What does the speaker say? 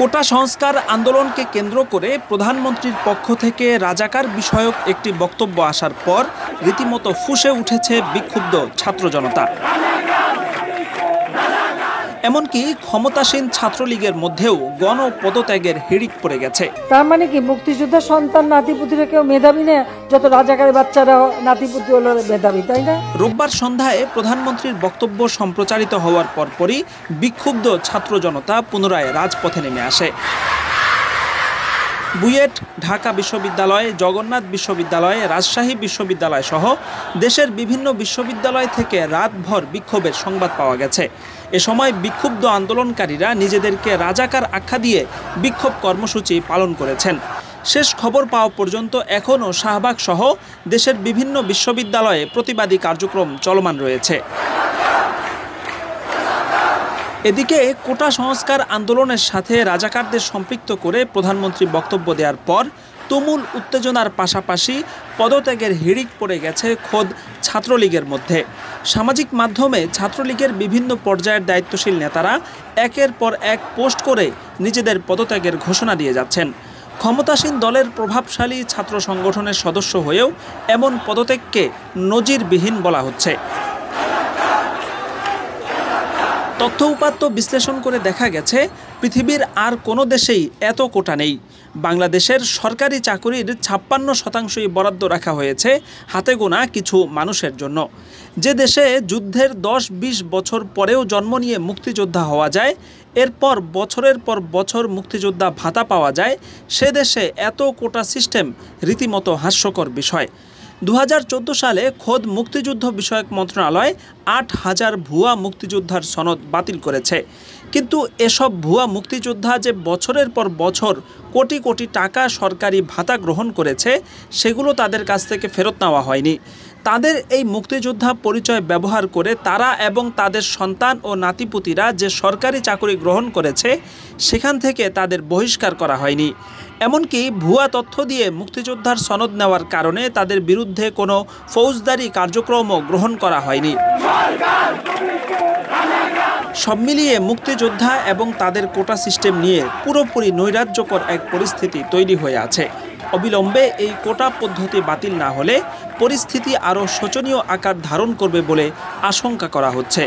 কোটা সংস্কার আন্দোলনকে কেন্দ্র করে প্রধানমন্ত্রীর পক্ষ থেকে রাজাকার বিষয়ক একটি বক্তব্য আসার পর রীতিমতো ফুঁসে উঠেছে বিক্ষুব্ধ ছাত্র জনতা। এমনকি ক্ষমতাসীন ছাত্রলীগের মধ্যেও গণপদত্যাগের হিড়িক পড়ে গেছে। তার মানে কি মুক্তিযোদ্ধার সন্তান নাতিপুতিরা কেউ মেধাবী না? যত রাজাকারের বাচ্চারা নাতিপুতি হলো মেধাবী, তাই না? রোববার সন্ধ্যায় প্রধানমন্ত্রীর বক্তব্য সম্প্রচারিত হওয়ার পরপরই বিক্ষুব্ধ ছাত্র জনতা পুনরায় রাজপথে নেমে আসে। বুয়েট, ঢাকা বিশ্ববিদ্যালয়, জগন্নাথ বিশ্ববিদ্যালয়, রাজশাহী বিশ্ববিদ্যালয় সহ দেশের বিভিন্ন বিশ্ববিদ্যালয় থেকে রাতভর বিক্ষোভের সংবাদ পাওয়া গেছে। এ সময় বিক্ষুব্ধ আন্দোলনকারীরা নিজেদেরকে রাজাকার আখ্যা দিয়ে বিক্ষোভ কর্মসূচি পালন করেছেন। শেষ খবর পাওয়া পর্যন্ত এখনও শাহবাগ সহ দেশের বিভিন্ন বিশ্ববিদ্যালয়ে প্রতিবাদী কার্যক্রম চলমান রয়েছে। এদিকে কোটা সংস্কার আন্দোলনের সাথে রাজাকারদের সম্পৃক্ত করে প্রধানমন্ত্রী বক্তব্য দেওয়ার পর তুমুল উত্তেজনার পাশাপাশি পদত্যাগের হিড়িক পড়ে গেছে খোদ ছাত্রলীগের মধ্যে। সামাজিক মাধ্যমে ছাত্রলীগের বিভিন্ন পর্যায়ের দায়িত্বশীল নেতারা একের পর এক পোস্ট করে নিজেদের পদত্যাগের ঘোষণা দিয়ে যাচ্ছেন। ক্ষমতাসীন দলের প্রভাবশালী ছাত্র সংগঠনের সদস্য হয়েও এমন পদত্যাগকে নজিরবিহীন বলা হচ্ছে। তথ্য উপাত্ত বিশ্লেষণ করে দেখা গেছে পৃথিবীর আর কোনো দেশেই এত কোটা নেই। বাংলাদেশের সরকারি চাকুরির ৫৬% বরাদ্দ রাখা হয়েছে হাতে গোনা কিছু মানুষের জন্য। যে দেশে যুদ্ধের ১০-২০ বছর পরেও জন্ম নিয়ে মুক্তিযোদ্ধা হওয়া যায়, এরপর বছরের পর বছর মুক্তিযোদ্ধা ভাতা পাওয়া যায়, সে দেশে এত কোটা সিস্টেম রীতিমতো হাস্যকর বিষয়। ২০১৪ সালে খোদ মুক্তিযুদ্ধ বিষয়ক মন্ত্রণালয় ৮,০০০ ভুয়া মুক্তিযোদ্ধার সনদ বাতিল করেছে। কিন্তু এসব ভুয়া মুক্তিযোদ্ধা যে বছরের পর বছর কোটি কোটি টাকা সরকারি ভাতা গ্রহণ করেছে, সেগুলো তাদের কাছ থেকে ফেরত নেওয়া হয়নি। তাদের এই মুক্তিযোদ্ধা পরিচয় ব্যবহার করে তারা এবং তাদের সন্তান ও নাতিপুতিরা যে সরকারি চাকরি গ্রহণ করেছে, সেখান থেকে তাদের বহিষ্কার করা হয়নি। এমনকি ভুয়া তথ্য দিয়ে মুক্তিযোদ্ধার সনদ নেওয়ার কারণে তাদের বিরুদ্ধে কোনো ফৌজদারি কার্যক্রমও গ্রহণ করা হয়নি। সব মিলিয়ে মুক্তিযোদ্ধা এবং তাদের কোটা সিস্টেম নিয়ে পুরোপুরি নৈরাজ্যকর এক পরিস্থিতি তৈরি হয়ে আছে। অবিলম্বে এই কোটা পদ্ধতি বাতিল না হলে পরিস্থিতি আরও শোচনীয় আকার ধারণ করবে বলে আশঙ্কা করা হচ্ছে।